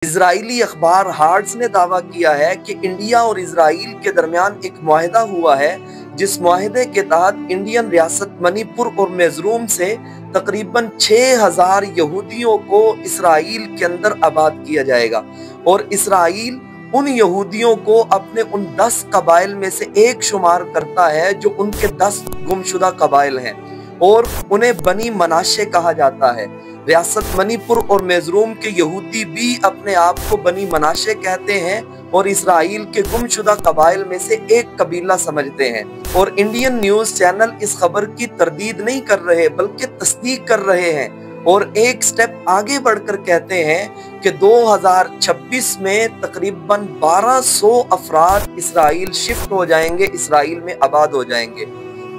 Israeli अखबार hearts ने दावा किया है कि इंडिया और इजराइल के दरमियान एक मुआहदा हुआ है, जिस मुआहदे के तहत इंडियन रियासत मणिपुर और मिज़ोरम से तकरीबन 6000 यहूदियों को इस्राइल के अंदर आबाद किया जाएगा और इस्राइल उन यहूदियों को अपने उन 10 कबाइल में से एक शुमार करता है जो उनके 10 गुमशुदा कबाइल हैं और उन्हें बनी मनाशे कहा जाता है। रियासत मणिपुर और मिज़ोरम के यहूदी भी अपने आप को बनी मनाशे कहते हैं और इस्राइल के गुमशुदा कबाइल में से एक कबीला समझते हैं। और इंडियन न्यूज चैनल इस खबर की तरदीद नहीं कर रहे बल्कि तस्दीक कर रहे हैं और एक स्टेप आगे बढ़कर कहते हैं कि 2026 में तकरीबन 1200 अफराद इस्राइल शिफ्ट हो जाएंगे, इस्राइल में आबाद हो जाएंगे।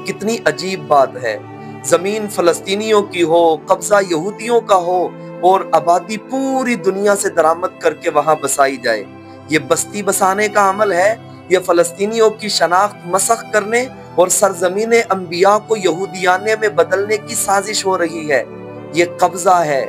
कितनी अजीब बात है। जमीन फलस्तीनियों की हो, कब्जा यहूदियों का हो और आबादी पूरी दुनिया से दरामद करके वहां बसाई जाए। ये बस्ती बसाने का अमल है, ये फलस्तीनियों की शनाख्त मसख करने और सरजमीन अंबिया को यहूदियाने में बदलने की साजिश हो रही है। ये कब्जा है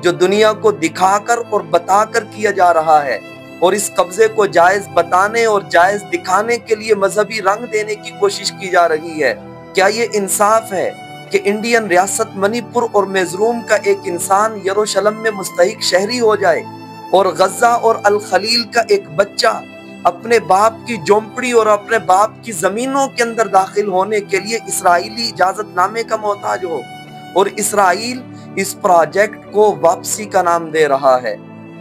जो दुनिया को दिखाकर और बताकर किया जा रहा है और इस कब्जे को जायज बताने और जायज दिखाने के लिए मजहबी रंग देने की कोशिश की जा रही है। क्या ये इंसाफ है कि इंडियन रियासत मणिपुर और मिज़ोरम का एक इंसान यरूशलेम में मुस्तहिक शहरी हो जाए और गजा और अल खलील का एक बच्चा अपने बाप की झोंपड़ी और अपने बाप की जमीनों के अंदर दाखिल होने के लिए इस्राइली इजाजतनामे का मोहताज हो और इस्राइल इस प्रोजेक्ट को वापसी का नाम दे रहा है।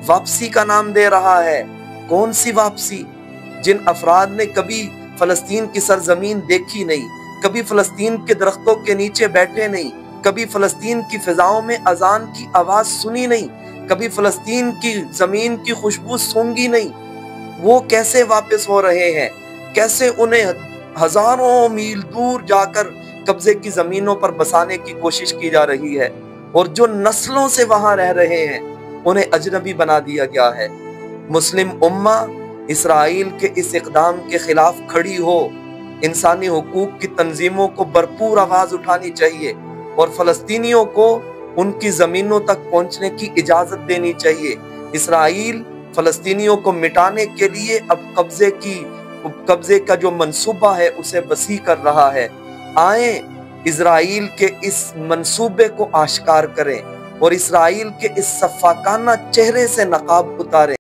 वापसी का नाम दे रहा है। कौन सी वापसी? जिन अफराद ने कभी फलस्तीन की सरजमीन देखी नहीं, कभी फलस्तीन के दरख्तों के नीचे बैठे नहीं, कभी फलस्तीन की फिजाओं में अजान की आवाज सुनी नहीं, कभी फलस्तीन की जमीन की खुशबू सूंघी नहीं, वो कैसे वापस हो रहे हैं? कैसे उन्हें हजारों मील दूर जाकर कब्जे की जमीनों पर बसाने की कोशिश की जा रही है और जो नस्लों से वहां रह रहे हैं उन्हें अजनबी बना दिया गया है। मुस्लिम उम्मा इस्राइल के इस इक़दाम के खिलाफ खड़ी हो। इंसानी हुकूक की तंजीमों को भरपूर आवाज उठानी चाहिए और फलस्तीनियों को उनकी जमीनों तक पहुंचने की इजाजत देनी चाहिए। इस्राइल फलस्तीनियों को मिटाने के लिए अब कब्जे का जो मंसूबा है उसे वसी कर रहा है। आए इस्राइल के इस मंसूबे को आश्कार करें और इस्राइल के इस सफाकाना चेहरे से नकाब उतारें।